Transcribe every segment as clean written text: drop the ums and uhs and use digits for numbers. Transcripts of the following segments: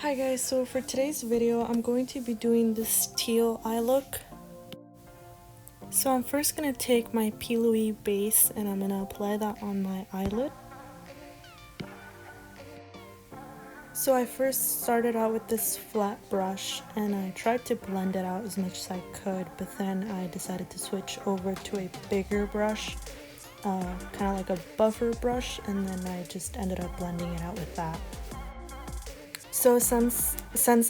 Hi guys, so for today's video I'm going to be doing this teal eye look. So I'm first going to take my P.Louise base and I'm going to apply that on my eyelid. So I first started out with this flat brush and I tried to blend it out as much as I could, but then I decided to switch over to a bigger brush, kind of like a buffer brush, and then I just ended up blending it out with that. So since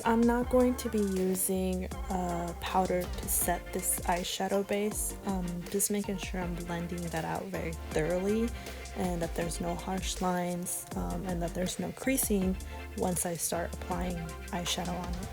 I'm not going to be using powder to set this eyeshadow base, just making sure I'm blending that out very thoroughly and that there's no harsh lines and that there's no creasing once I start applying eyeshadow on it.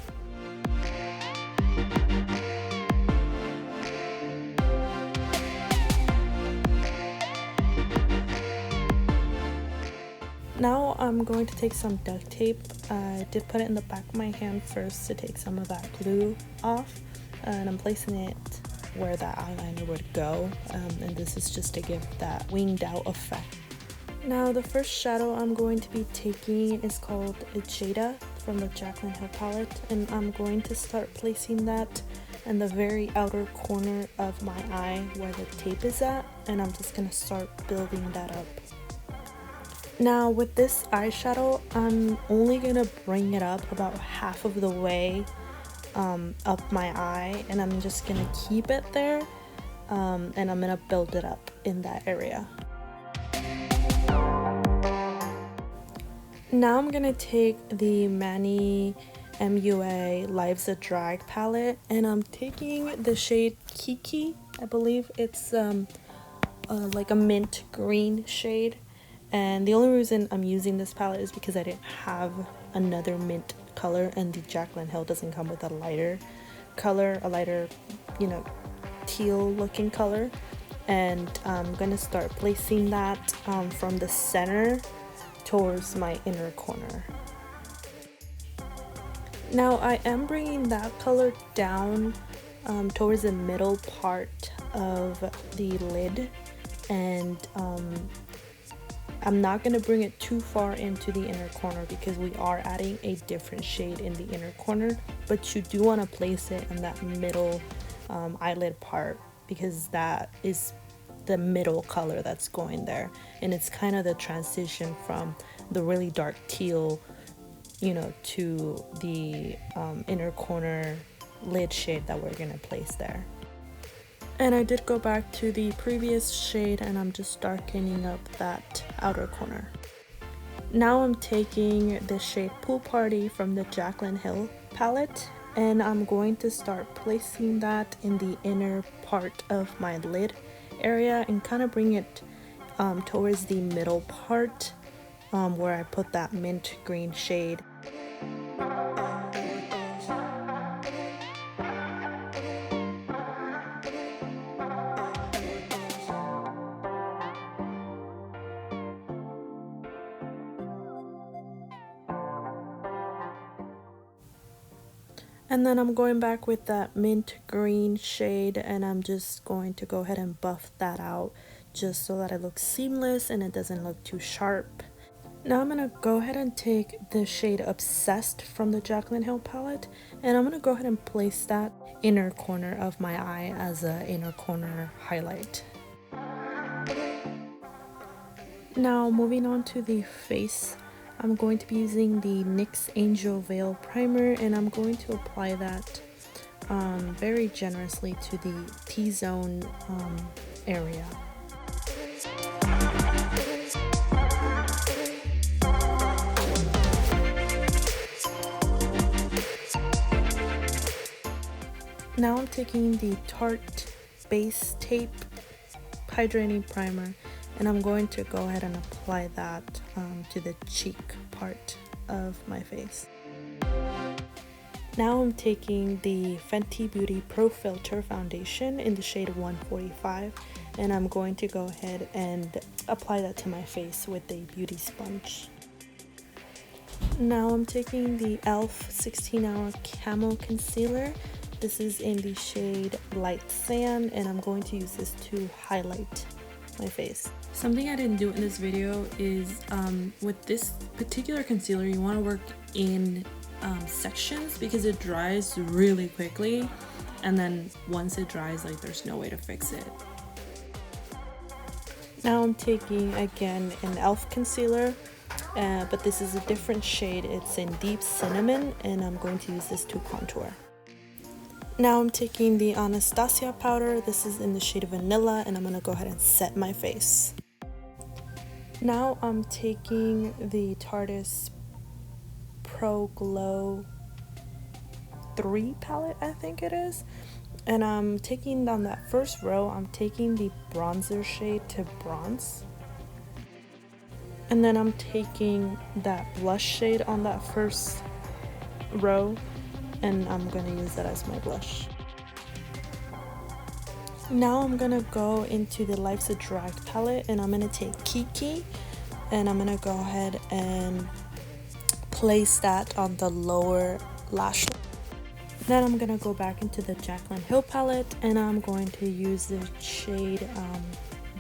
Now I'm going to take some duct tape. I did put it in the back of my hand first to take some of that glue off, and I'm placing it where that eyeliner would go, and this is just to give that winged out effect. Now the first shadow I'm going to be taking is called Eyeshadow from the Jaclyn Hill palette, and I'm going to start placing that in the very outer corner of my eye where the tape is at, and I'm just going to start building that up. Now with this eyeshadow, I'm only going to bring it up about half of the way up my eye, and I'm just going to keep it there, and I'm going to build it up in that area. Now I'm going to take the Manny MUA Life's a Drag palette, and I'm taking the shade Kiki. I believe it's like a mint green shade. And the only reason I'm using this palette is because I didn't have another mint color, and the Jaclyn Hill doesn't come with a lighter color, teal looking color. And I'm gonna start placing that from the center towards my inner corner. Now I am bringing that color down towards the middle part of the lid, and I'm not going to bring it too far into the inner corner because we are adding a different shade in the inner corner, but you do want to place it in that middle eyelid part because that is the middle color that's going there, and it's kind of the transition from the really dark teal, to the inner corner lid shade that we're going to place there. And I did go back to the previous shade and I'm just darkening up that outer corner. Now I'm taking the shade Pool Party from the Jaclyn Hill palette, and I'm going to start placing that in the inner part of my lid area and kind of bring it towards the middle part where I put that mint green shade. And then I'm going back with that mint green shade, and I'm just going to go ahead and buff that out just so that it looks seamless and it doesn't look too sharp. Now I'm going to go ahead and take the shade Obsessed from the Jaclyn Hill palette, and I'm going to go ahead and place that inner corner of my eye as an inner corner highlight. Now moving on to the face, I'm going to be using the NYX Angel Veil Primer, and I'm going to apply that very generously to the T-zone area. Now I'm taking the Tarte Base Tape Hydrating Primer, and I'm going to go ahead and apply that to the cheek part of my face. Now I'm taking the Fenty Beauty Pro Filt'r foundation in the shade 145, and I'm going to go ahead and apply that to my face with a beauty sponge. Now I'm taking the e.l.f. 16-hour Camo Concealer. This is in the shade Light Sand, and I'm going to use this to highlight my face. Something I didn't do in this video is with this particular concealer, you want to work in sections because it dries really quickly, and then once it dries, like there's no way to fix it. Now I'm taking again an e.l.f. concealer, but this is a different shade. It's in deep cinnamon, and I'm going to use this to contour. Now I'm taking the Anastasia powder. This is in the shade vanilla, and I'm gonna go ahead and set my face. Now I'm taking the Tarteist Pro Glow 3 palette, I think it is. And I'm taking on that first row, I'm taking the bronzer shade to bronze. And then I'm taking that blush shade on that first row, and I'm gonna use that as my blush. Now I'm gonna go into the Life's a Drag palette, and I'm gonna take Kiki, and I'm gonna go ahead and place that on the lower lash line. Then I'm gonna go back into the Jaclyn Hill palette, and I'm going to use the shade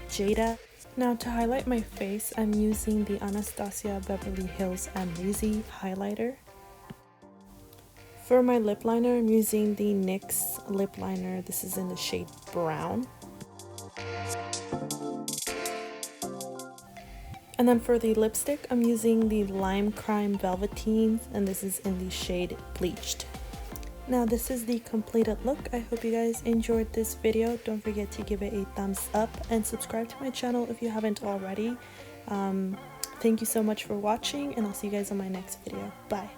Jada. Now to highlight my face, I'm using the Anastasia Beverly Hills Amrezy highlighter. For my lip liner, I'm using the NYX lip liner. This is in the shade Brown. And then for the lipstick, I'm using the Lime Crime Velvetines, and this is in the shade Bleached. Now this is the completed look. I hope you guys enjoyed this video. Don't forget to give it a thumbs up and subscribe to my channel if you haven't already. Thank you so much for watching, and I'll see you guys on my next video. Bye.